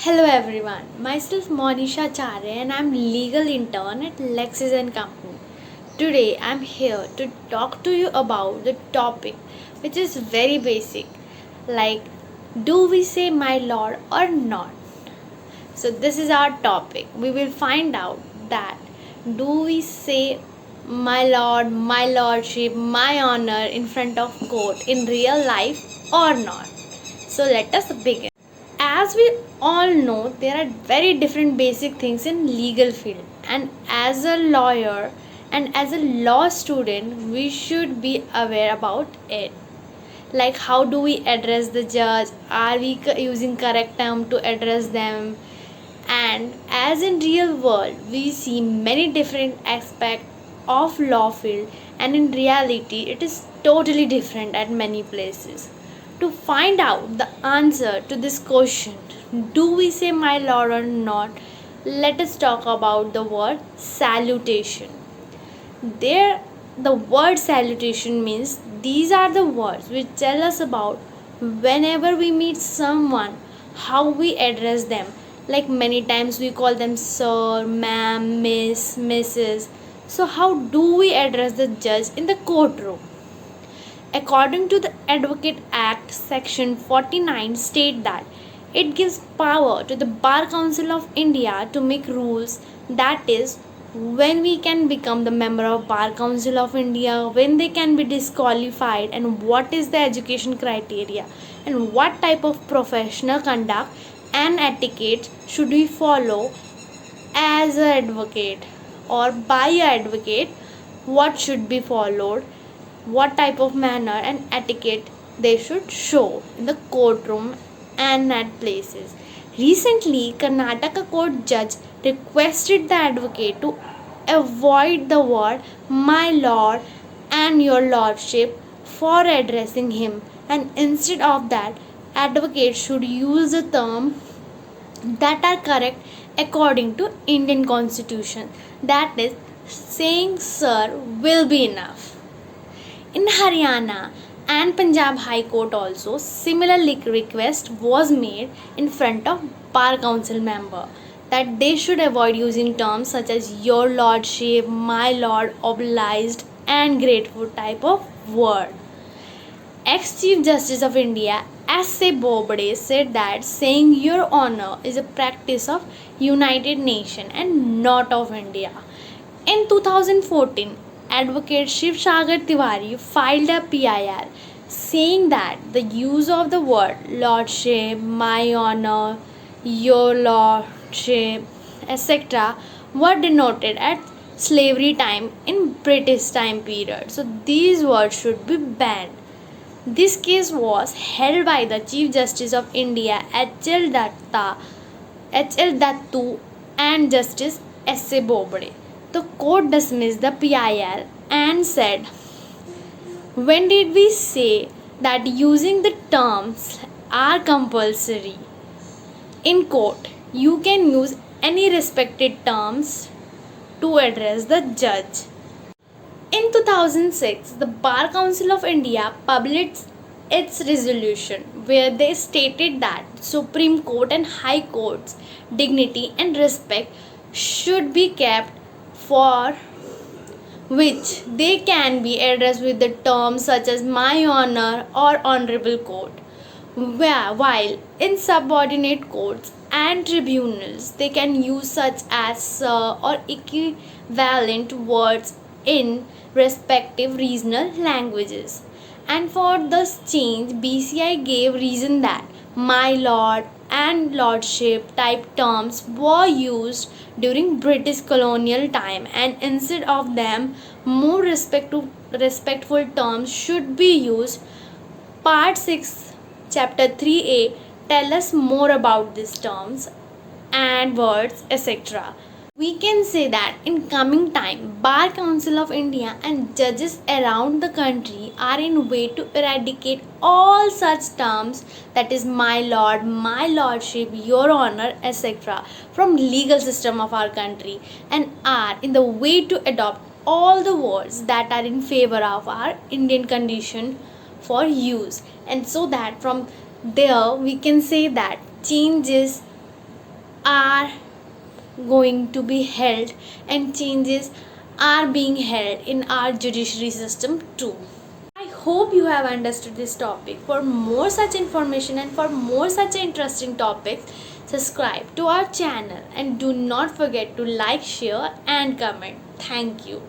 Hello everyone, myself Monisha Chare and I'm legal intern at Lexis and Company. Today I'm here to talk to you about the topic which is very basic, like do we say my lord or not? So this is our topic. We will find out that do we say my lord, my lordship, my honor in front of court in real life or not? So let us begin. As we all know, there are very different basic things in legal field, and as a lawyer and as a law student we should be aware about it, like how do we address the judge, are we using correct term to address them. And as in real world we see many different aspects of law field, and in reality it is totally different at many places. To find out the answer to this question, do we say my lord or not, let us talk about the word salutation. There, the word salutation means these are the words which tell us about whenever we meet someone, how we address them. Like many times we call them sir, ma'am, miss, mrs. So, how do we address the judge in the courtroom? According to the Advocate Act, Section 49 state that it gives power to the Bar Council of India to make rules, that is, when we can become the member of Bar Council of India, when they can be disqualified, and what is the education criteria, and what type of professional conduct and etiquette should we follow as an advocate or by an advocate, what should be followed, what type of manner and etiquette they should show in the courtroom and at places. Recently, Karnataka court judge requested the advocate to avoid the word my lord and your lordship for addressing him, and instead of that, advocate should use the term that are correct according to Indian constitution, that is saying sir will be enough. In Haryana and Punjab High Court also similar request was made in front of Bar Council member that they should avoid using terms such as your lordship, my lord, obliged and grateful type of word. Ex-Chief Justice of India S.A. Bobde said that saying your honor is a practice of United Nations and not of India. In 2014, Advocate Shiv Sagar Tiwari filed a PIR saying that the use of the word lordship, my honor, your lordship, etc. were denoted at slavery time in British time period. So these words should be banned. This case was held by the Chief Justice of India H.L. Dattu and Justice S.A. Bobde. The court dismissed the PIL and said, when did we say that using the terms are compulsory? In court, you can use any respected terms to address the judge. In 2006, the Bar Council of India published its resolution where they stated that Supreme Court and High Court's dignity and respect should be kept, for which they can be addressed with the terms such as my honor or honorable court. While in subordinate courts and tribunals, they can use such as sir or equivalent words in respective regional languages. And for this change, BCI gave reason that my lord and lordship type terms were used during British colonial time, and instead of them, more respectful terms should be used. Part 6, Chapter 3A tell us more about these terms and words, etc. We can say that in coming time, Bar Council of India and judges around the country are in way to eradicate all such terms, that is my lord, my lordship, your honor, etc. from legal system of our country, and are in the way to adopt all the words that are in favor of our Indian condition for use. And so that from there we can say that changes are going to be held and changes are being held in our judiciary system too. I hope you have understood this topic. For more such information and for more such interesting topics, subscribe to our channel and do not forget to like, share and comment. Thank you.